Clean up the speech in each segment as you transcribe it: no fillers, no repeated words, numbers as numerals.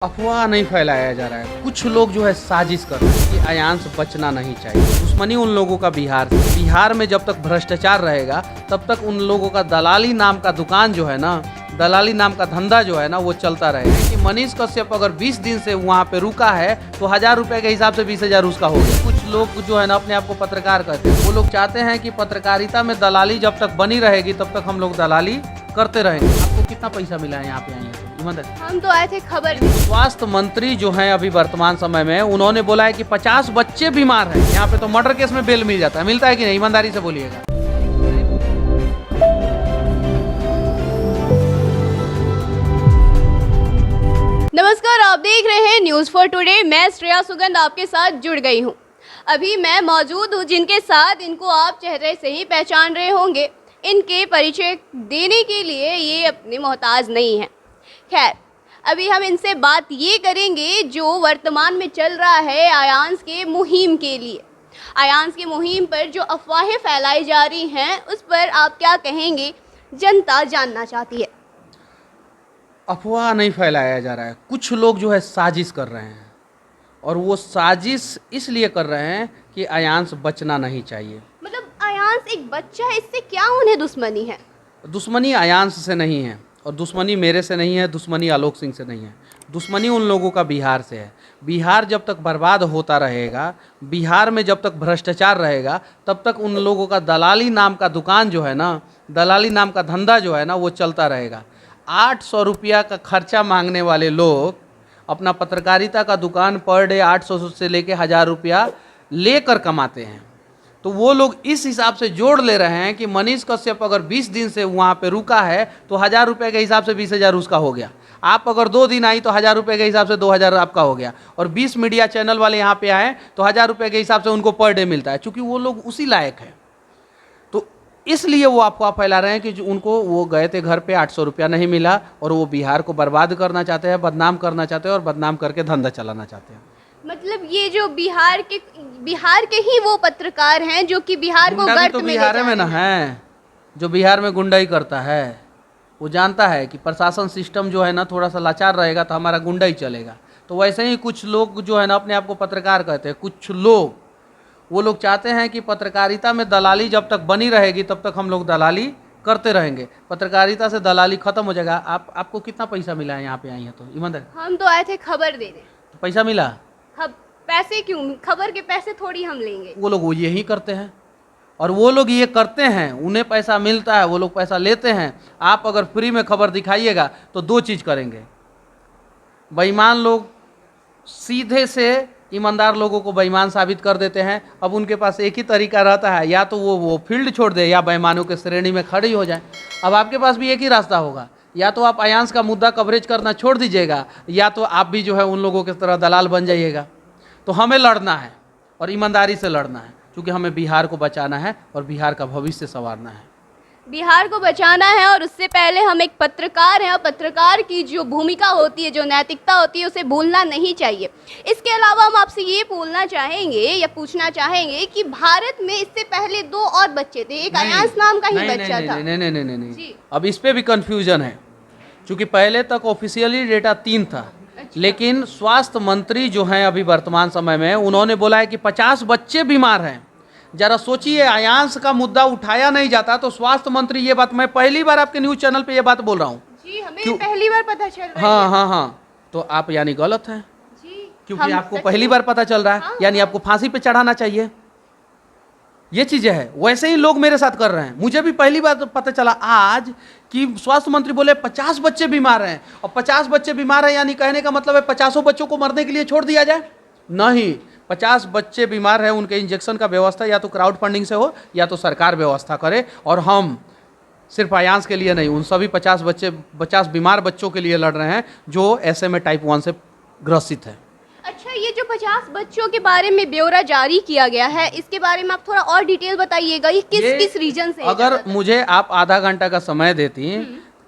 अफवाह नहीं फैलाया जा रहा है। कुछ लोग जो है साजिश कर रहे हैं कि आयांश बचना नहीं चाहिए। दुश्मनी उन लोगों का बिहार से। बिहार में जब तक भ्रष्टाचार रहेगा तब तक उन लोगों का दलाली नाम का दुकान जो है ना, दलाली नाम का धंधा जो है ना, वो चलता रहेगा। कि मनीष कश्यप अगर 20 दिन से वहाँ पे रुका है तो 1000 रुपये के हिसाब से 20,000 उसका हो गया। कुछ लोग जो है ना अपने आप को पत्रकार कहते हैं, वो लोग चाहते हैं कि पत्रकारिता में दलाली जब तक बनी रहेगी तब तक हम लोग दलाली करते रहेंगे। आपको कितना पैसा मिला है यहाँ पे आए हैं? हम तो आए थे खबर। स्वास्थ्य मंत्री जो हैं अभी वर्तमान समय में, उन्होंने बोला है कि 50 बच्चे बीमार हैं। यहाँ पे तो मर्डर केस में बेल मिल जाता है, मिलता है कि नहीं? ईमानदारी से बोलिएगा। नमस्कार, आप देख रहे हैं न्यूज़ फॉर टुडे। मैं श्रेया सुगंध आपके साथ जुड़ गई हूँ। अभी मैं मौजूद हूँ जिनके साथ, इनको आप चेहरे से ही पहचान रहे होंगे। इनके परिचय देने के लिए ये अपने मोहताज नहीं हैं। खैर, अभी हम इनसे बात ये करेंगे जो वर्तमान में चल रहा है आयांश के मुहिम के लिए। आयांश की मुहिम पर जो अफवाहें फैलाई जा रही हैं उस पर आप क्या कहेंगे, जनता जानना चाहती है। अफवाह नहीं फैलाया जा रहा है। कुछ लोग जो है साजिश कर रहे हैं, और वो साजिश इसलिए कर रहे हैं कि आयांश बचना नहीं चाहिए। मतलब आयांश एक बच्चा है, इससे क्या उन्हें दुश्मनी है? दुश्मनी आयांश से नहीं है, और दुश्मनी मेरे से नहीं है, दुश्मनी आलोक सिंह से नहीं है। दुश्मनी उन लोगों का बिहार से है। बिहार जब तक बर्बाद होता रहेगा, बिहार में जब तक भ्रष्टाचार रहेगा, तब तक उन लोगों का दलाली नाम का दुकान जो है ना, दलाली नाम का धंधा जो है ना, वो चलता रहेगा। 800 रुपया का खर्चा मांगने वाले लोग अपना पत्रकारिता का दुकान पर डे 800 से लेके 1000 रुपया लेकर कमाते हैं। तो वो लोग इस हिसाब से जोड़ ले रहे हैं कि मनीष कश्यप अगर 20 दिन से वहाँ पे रुका है तो 1000 रुपये के हिसाब से 20,000 उसका हो गया। आप अगर 2 दिन आई तो 1000 रुपये के हिसाब से 2000 आपका हो गया। और 20 मीडिया चैनल वाले यहाँ पे आए तो 1000 रुपये के हिसाब से उनको पर डे मिलता है, चूँकि वो लोग उसी लायक है। तो इसलिए वो अफवाह फैला रहे हैं कि जो उनको, वो गए थे घर पे, 800 रुपया नहीं मिला, और वो बिहार को बर्बाद करना चाहते हैं, बदनाम करना चाहते हैं, और बदनाम करके धंधा चलाना चाहते हैं। मतलब ये जो बिहार के ही वो पत्रकार हैं जो कि बिहार को गर्त तो में बिहार में ना है, जो बिहार में गुंडाई करता है वो जानता है कि प्रशासन सिस्टम जो है ना थोड़ा सा लाचार रहेगा तो हमारा गुंडाई चलेगा। तो वैसे ही कुछ लोग जो है ना अपने आप को पत्रकार कहते हैं। कुछ लोग, वो लोग चाहते हैं कि पत्रकारिता में दलाली जब तक बनी रहेगी तब तक हम लोग दलाली करते रहेंगे। पत्रकारिता से दलाली खत्म हो जाएगा। आपको कितना पैसा मिला है यहाँ पे आई है? तो ईमानदार, हम तो आए थे खबर देने। तो पैसा मिला? अब पैसे क्यों? खबर के पैसे थोड़ी हम लेंगे। वो लोग वो यही करते हैं, और वो लोग ये करते हैं, उन्हें पैसा मिलता है, वो लोग पैसा लेते हैं। आप अगर फ्री में खबर दिखाइएगा तो 2 चीज़ करेंगे। बेईमान लोग सीधे से ईमानदार लोगों को बेईमान साबित कर देते हैं। अब उनके पास एक ही तरीका रहता है, या तो वो फील्ड छोड़ दे या बेईमानों के श्रेणी में खड़ी हो जाए। अब आपके पास भी एक ही रास्ता होगा, या तो आप आयांश का मुद्दा कवरेज करना छोड़ दीजिएगा, या तो आप भी जो है उन लोगों की तरह दलाल बन जाइएगा। तो हमें लड़ना है, और ईमानदारी से लड़ना है, क्योंकि हमें बिहार को बचाना है और बिहार का भविष्य संवारना है। बिहार को बचाना है, और उससे पहले हम एक पत्रकार हैं, और पत्रकार की जो भूमिका होती है, जो नैतिकता होती है, उसे भूलना नहीं चाहिए। इसके अलावा हम आपसे ये बोलना चाहेंगे या पूछना चाहेंगे कि भारत में इससे पहले 2 और बच्चे थे, एक आयांश नाम का ही बच्चा था। नहीं, अब इस पे भी कंफ्यूजन है, क्योंकि पहले तक ऑफिशियली डेटा 3 था। लेकिन स्वास्थ्य मंत्री जो हैं अभी वर्तमान समय में, उन्होंने बोला है कि 50 बच्चे बीमार हैं। जरा सोचिए, आयांश का मुद्दा उठाया नहीं जाता तो स्वास्थ्य मंत्री ये बात, मैं पहली बार आपके न्यूज़ चैनल पे ये बात बोल रहा हूँ जी, हमें पहली बार पता चल रहा है। हाँ, तो आप यानी गलत हैं जी, क्योंकि आपको पहली बार पता चल रहा है। यानी आपको फांसी पे चढ़ाना चाहिए। ये चीज़ें है। वैसे ही लोग मेरे साथ कर रहे हैं। मुझे भी पहली बार पता चला आज कि स्वास्थ्य मंत्री बोले 50 बच्चे बीमार हैं, और 50 बच्चे बीमार हैं यानी कहने का मतलब है 50 बच्चों को मरने के लिए छोड़ दिया जाए? नहीं, 50 बच्चे बीमार हैं, उनके इंजेक्शन का व्यवस्था या तो क्राउड फंडिंग से हो या तो सरकार व्यवस्था करे। और हम सिर्फ आयांश के लिए नहीं, उन सभी 50 बीमार बच्चों के लिए लड़ रहे हैं जो SMA टाइप 1 से ग्रसित है। अच्छा, ये जो 50 बच्चों के बारे में ब्यौरा जारी किया गया है, इसके बारे में आप थोड़ा और डिटेल बताइएगा। ये किस रीजन से? अगर मुझे आप आधा घंटा का समय देती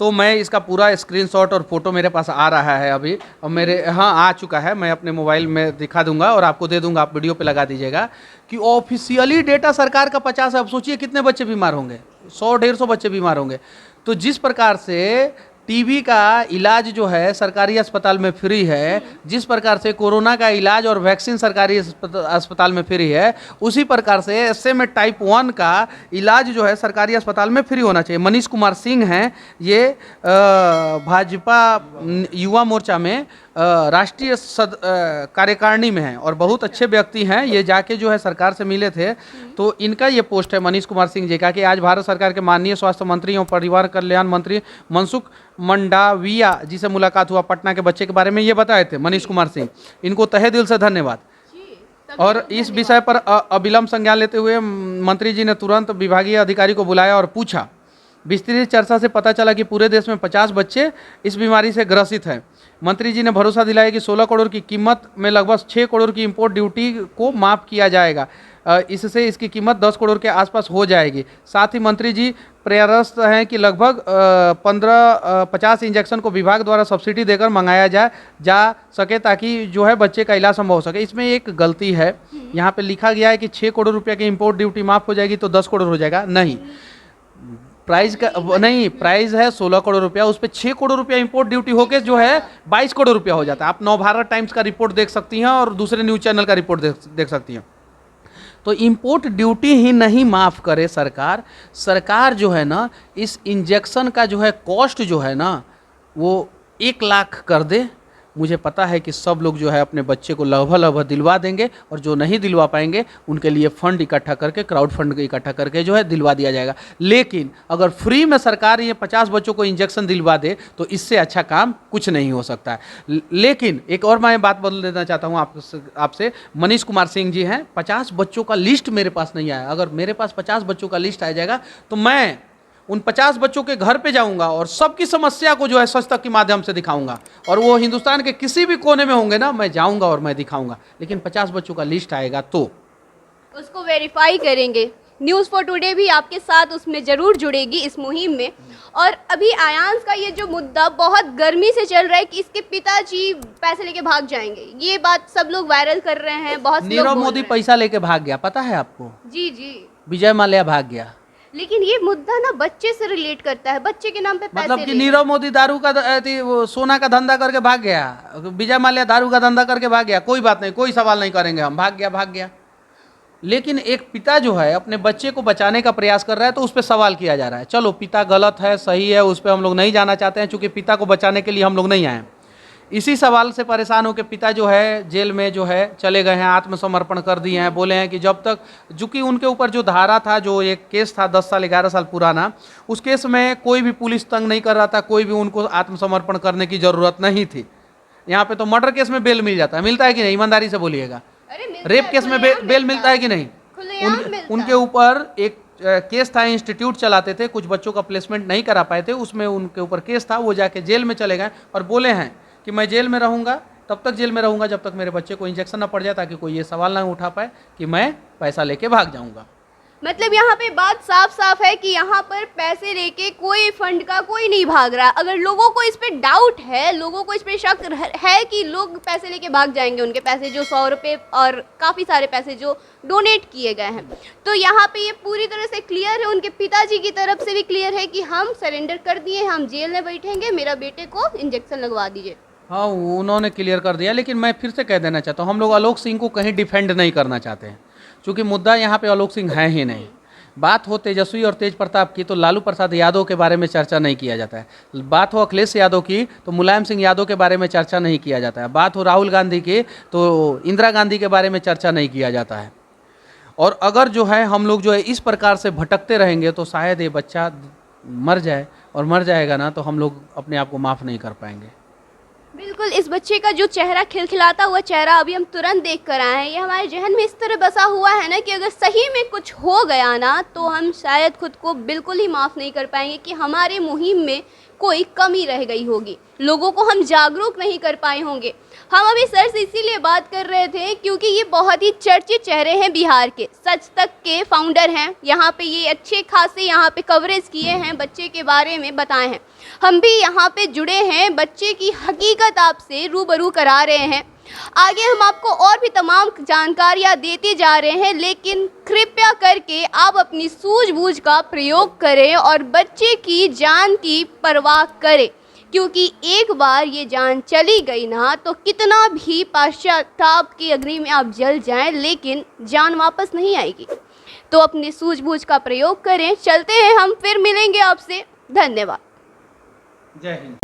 तो मैं इसका पूरा स्क्रीनशॉट और फोटो मेरे पास आ रहा है अभी, और मेरे आ चुका है। मैं अपने मोबाइल में दिखा दूंगा और आपको दे दूंगा, आप वीडियो पे लगा दीजिएगा कि ऑफिशियली डेटा सरकार का 50 है। अब सोचिए कितने बच्चे बीमार होंगे, 100-150 बच्चे बीमार होंगे। तो जिस प्रकार से टीबी का इलाज जो है सरकारी अस्पताल में फ्री है, जिस प्रकार से कोरोना का इलाज और वैक्सीन सरकारी अस्पताल में फ्री है, उसी प्रकार से SMA टाइप 1 का इलाज जो है सरकारी अस्पताल में फ्री होना चाहिए। मनीष कुमार सिंह हैं, ये भाजपा युवा मोर्चा में राष्ट्रीय कार्यकारिणी में हैं और बहुत अच्छे व्यक्ति हैं। ये जाके जो है सरकार से मिले थे, तो इनका ये पोस्ट है मनीष कुमार सिंह जी का कि आज भारत सरकार के माननीय स्वास्थ्य मंत्री एवं परिवार कल्याण मंत्री मनसुख मंडाविया जी से मुलाकात हुआ। पटना के बच्चे के बारे में ये बताए थे मनीष कुमार सिंह, इनको तहे दिल से धन्यवाद। और इस विषय पर अविलंब संज्ञान लेते हुए मंत्री जी ने तुरंत विभागीय अधिकारी को बुलाया और पूछा। विस्तृत चर्चा से पता चला कि पूरे देश में 50 बच्चे इस बीमारी से ग्रसित हैं। मंत्री जी ने भरोसा दिलाया कि 16 करोड़ की कीमत में लगभग 6 करोड़ की इंपोर्ट ड्यूटी को माफ़ किया जाएगा। इससे इसकी कीमत 10 करोड़ के आसपास हो जाएगी। साथ ही मंत्री जी प्रयासरत हैं कि लगभग 50 इंजेक्शन को विभाग द्वारा सब्सिडी देकर मंगाया जा सके, ताकि जो है बच्चे का इलाज संभव हो सके। इसमें एक गलती है, यहाँ पे लिखा गया है कि 6 करोड़ रुपये की इंपोर्ट ड्यूटी माफ़ हो जाएगी तो 10 करोड़ हो जाएगा। नहीं, प्राइस का नहीं, प्राइस है 16 करोड़ रुपया, उस पर 6 करोड़ रुपया इंपोर्ट ड्यूटी होके जो है 22 करोड़ रुपया हो जाता है। आप नवभारत टाइम्स का रिपोर्ट देख सकती हैं और दूसरे न्यूज़ चैनल का रिपोर्ट देख सकती हैं। तो इंपोर्ट ड्यूटी ही नहीं माफ़ करे सरकार जो है ना, इस इंजेक्शन का जो है कॉस्ट जो है ना वो 1 लाख कर दे। मुझे पता है कि सब लोग जो है अपने बच्चे को लगभग दिलवा देंगे, और जो नहीं दिलवा पाएंगे उनके लिए फंड इकट्ठा करके, क्राउड फंड इकट्ठा करके जो है दिलवा दिया जाएगा। लेकिन अगर फ्री में सरकार ये 50 बच्चों को इंजेक्शन दिलवा दे तो इससे अच्छा काम कुछ नहीं हो सकता है। लेकिन एक और मैं बात बदल देना चाहता हूँ आपसे। मनीष कुमार सिंह जी हैं, 50 बच्चों का लिस्ट मेरे पास नहीं आया। अगर मेरे पास 50 बच्चों का लिस्ट आ जाएगा तो मैं उन 50 बच्चों के घर पे जाऊंगा और सबकी समस्या को जो है सच तक के माध्यम से दिखाऊंगा, और वो हिंदुस्तान के किसी भी कोने में होंगे ना, मैं जाऊंगा और मैं दिखाऊंगा। लेकिन 50 बच्चों का लिस्ट आएगा तो उसको वेरीफाई करेंगे। न्यूज़ फॉर टुडे भी आपके साथ उसमें ज़रूर जुड़ेगी इस मुहिम में। और अभी आयांश का ये जो मुद्दा बहुत गर्मी से चल रहा है कि इसके पिताजी पैसे लेके भाग जाएंगे, ये बात सब लोग वायरल कर रहे हैं। बहुत नीरव मोदी पैसा लेके भाग गया, पता है आपको? जी। विजय माल्या भाग गया। लेकिन ये मुद्दा ना बच्चे से रिलेट करता है, बच्चे के नाम पे पैसे मतलब कि नीरव मोदी दारू का वो सोना का धंधा करके भाग गया, विजय माल्या दारू का धंधा करके भाग गया, कोई बात नहीं, कोई सवाल नहीं करेंगे हम, भाग गया। लेकिन एक पिता जो है अपने बच्चे को बचाने का प्रयास कर रहा है तो उस पर सवाल किया जा रहा है। चलो पिता गलत है सही है, उस पर हम लोग नहीं जाना चाहते हैं, चूंकि पिता को बचाने के लिए हम लोग नहीं आए। इसी सवाल से परेशान होकर पिता जो है जेल में जो है चले गए हैं, आत्मसमर्पण कर दिए हैं। बोले हैं कि जब तक, चूँकि उनके ऊपर जो धारा था, जो एक केस था 10 साल 11 साल पुराना, उस केस में कोई भी पुलिस तंग नहीं कर रहा था, कोई भी उनको आत्मसमर्पण करने की ज़रूरत नहीं थी। यहाँ पे तो मर्डर केस में बेल मिल जाता है, मिलता है कि नहीं? ईमानदारी से बोलिएगा। रेप केस में बेल मिलता है कि नहीं? उनके ऊपर एक केस था, इंस्टीट्यूट चलाते थे, कुछ बच्चों का प्लेसमेंट नहीं करा पाए थे, उसमें उनके ऊपर केस था। वो जाके जेल में चले गए और बोले हैं कि मैं जेल में रहूँगा, तब तक जेल में रहूँगा जब तक मेरे बच्चे को इंजेक्शन ना पड़ जाए, ताकि कोई ये सवाल ना उठा पाए कि मैं पैसा लेके भाग जाऊँगा। मतलब यहाँ पे बात साफ साफ है कि यहाँ पर पैसे लेके कोई फंड का कोई नहीं भाग रहा। अगर लोगों को इस पे डाउट है, लोगों को इस पे शक है कि लोग पैसे लेके भाग जाएंगे, उनके पैसे जो 100 रुपये और काफ़ी सारे पैसे जो डोनेट किए गए हैं, तो यहाँ पे ये पूरी तरह से क्लियर है, उनके पिताजी की तरफ से भी क्लियर है कि हम सरेंडर कर दिए, हम जेल में बैठेंगे, मेरा बेटे को इंजेक्शन लगवा दीजिए। हाँ, उन्होंने क्लियर कर दिया। लेकिन मैं फिर से कह देना चाहता हूँ, हम लोग आलोक सिंह को कहीं डिफेंड नहीं करना चाहते हैं, क्योंकि मुद्दा यहाँ पे आलोक सिंह है ही नहीं। बात हो तेजस्वी और तेज प्रताप की तो लालू प्रसाद यादव के बारे में चर्चा नहीं किया जाता है। बात हो अखिलेश यादव की तो मुलायम सिंह यादव के बारे में चर्चा नहीं किया जाता है। बात हो राहुल गांधी की तो इंदिरा गांधी के बारे में चर्चा नहीं किया जाता है। और अगर जो है हम लोग जो है इस प्रकार से भटकते रहेंगे तो शायद ये बच्चा मर जाए, और मर जाएगा ना तो हम लोग अपने आप को माफ़ नहीं कर पाएंगे। बिल्कुल, इस बच्चे का जो चेहरा खिलखिलाता हुआ चेहरा अभी हम तुरंत देख कर आए हैं, ये हमारे जहन में इस तरह बसा हुआ है ना कि अगर सही में कुछ हो गया ना तो हम शायद खुद को बिल्कुल ही माफ़ नहीं कर पाएंगे कि हमारे मुहिम में कोई कमी रह गई होगी, लोगों को हम जागरूक नहीं कर पाए होंगे। हम अभी सर से इसीलिए बात कर रहे थे क्योंकि ये बहुत ही चर्चित चेहरे हैं बिहार के, सच तक के फाउंडर हैं। यहाँ पे ये अच्छे खासे यहाँ पे कवरेज किए हैं, बच्चे के बारे में बताए हैं। हम भी यहाँ पे जुड़े हैं, बच्चे की हकीकत आपसे रूबरू करा रहे हैं। आगे हम आपको और भी तमाम जानकारियाँ देते जा रहे हैं, लेकिन कृपया करके आप अपनी सूझबूझ का प्रयोग करें और बच्चे की जान की परवाह करें। क्योंकि एक बार ये जान चली गई ना तो कितना भी पश्चाताप की अग्नि में आप जल जाएं, लेकिन जान वापस नहीं आएगी। तो अपनी सूझबूझ का प्रयोग करें। चलते हैं, हम फिर मिलेंगे आपसे। धन्यवाद। जय हिंद।